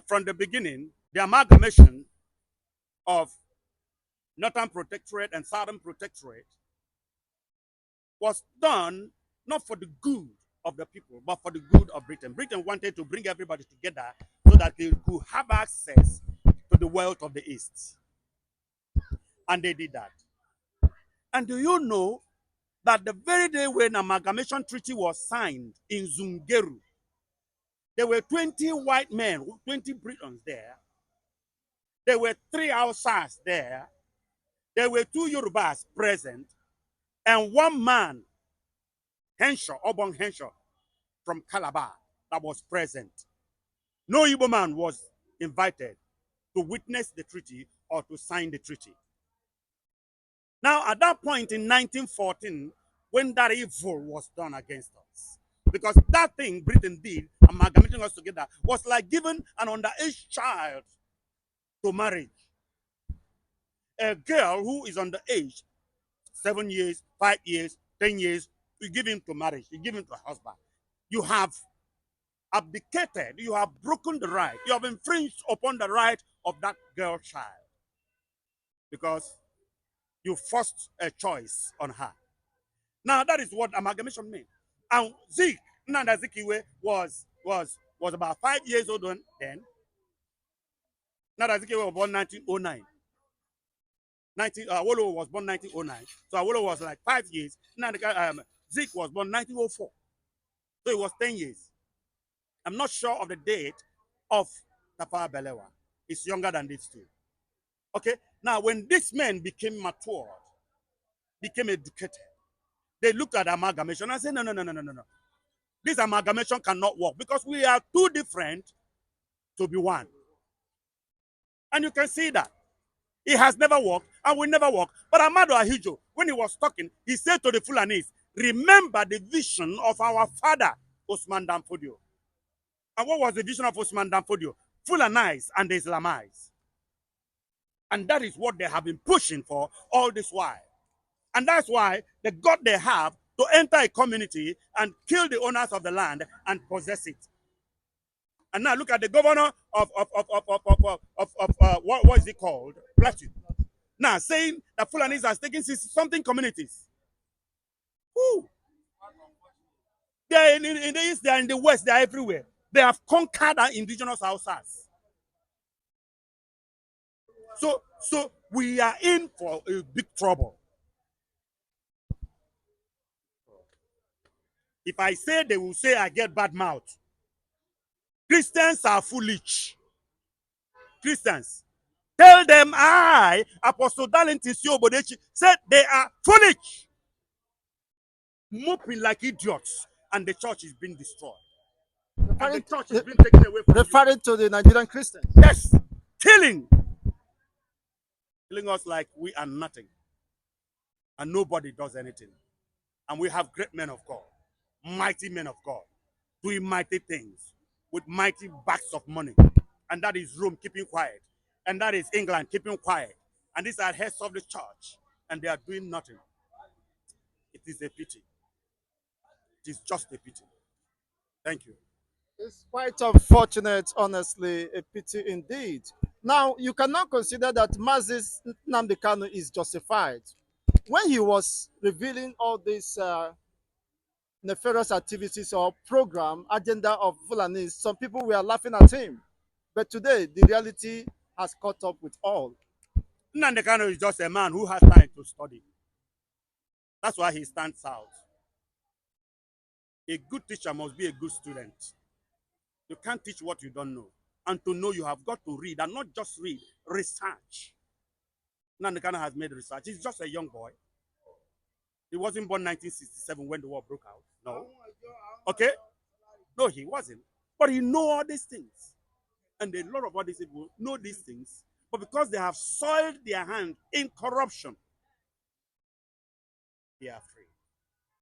From the beginning, the amalgamation of Northern Protectorate and Southern Protectorate was done not for the good of the people, but for the good of Britain. Britain wanted to bring everybody together so that they could have access to the wealth of the East. And they did that. And do you know that the very day when amalgamation treaty was signed in Zungeru, there were 20 white men, 20 Britons there. There were 3 Hausas there. There were 2 Yorubas present, and 1 man, Henshaw, Obong Henshaw, from Calabar, that was present. No Igbo man was invited to witness the treaty or to sign the treaty. Now, at that point in 1914, when that evil was done against us, because that thing Britain did, amalgamating us together, was like giving an underage child to marriage. A girl who is underage, 7 years, 5 years, 10 years, you give him to marriage, you give him to a husband. You have abdicated, you have broken the right, you have infringed upon the right of that girl child because you forced a choice on her. Now that is what amalgamation means. And Zeke, Nanda Zikiwe was about 5 years old then. Nanda Zikiwe was born 1909. Awolowo was born 1909. So Awolowo was like 5 years. Zeke was born 1904. So it was 10 years. I'm not sure of the date of Tafawa Balewa. It's younger than these two. Okay? Now, when these men became matured, became educated, they looked at amalgamation and said, no. This amalgamation cannot work because we are too different to be one. And you can see that. It has never worked and will never work. But Amado Ahijo, when he was talking, he said to the Fulanis, remember the vision of our father, Osman Danfodio. And what was the vision of Osman Danfodio? Fulanize and Islamize. And that is what they have been pushing for all this while. And that's why the God they have to enter a community and kill the owners of the land and possess it. And now look at the governor of what is it called? Plateau. Now saying that Fulanis has taken something communities. Who? They are in the east, they are in the west, they are everywhere. They have conquered our indigenous houses. So we are in for a big trouble. If I say, they will say I get bad mouth. Christians are foolish. Christians. Tell them I, Apostle Darlington Siobodechi, said they are foolish. Moping like idiots. And the church is being destroyed. And the church is being taken away from referring to the Nigerian Christians. Yes. Killing us like we are nothing. And nobody does anything. And we have great men of God. Mighty men of God. Doing mighty things. With mighty bags of money. And that is Rome keeping quiet. And that is England keeping quiet. And these are heads of the church. And they are doing nothing. It is a pity. It is just a pity. Thank you. It's quite unfortunate, honestly, a pity indeed. Now, you cannot consider that Mazis Nnamdi Kanu is justified. When he was revealing all these nefarious activities or program, agenda of Fulanis, some people were laughing at him. But today, the reality has caught up with all. Nnamdi Kanu is just a man who has time to study. That's why he stands out. A good teacher must be a good student. You can't teach what you don't know. And to know, you have got to read, and not just read, research. Nnamdi Kanu has made research. He's just a young boy. He wasn't born 1967 when the war broke out. No. Okay? No, he wasn't. But he knows all these things. And a lot of other people know these things. But because they have soiled their hand in corruption, they are free.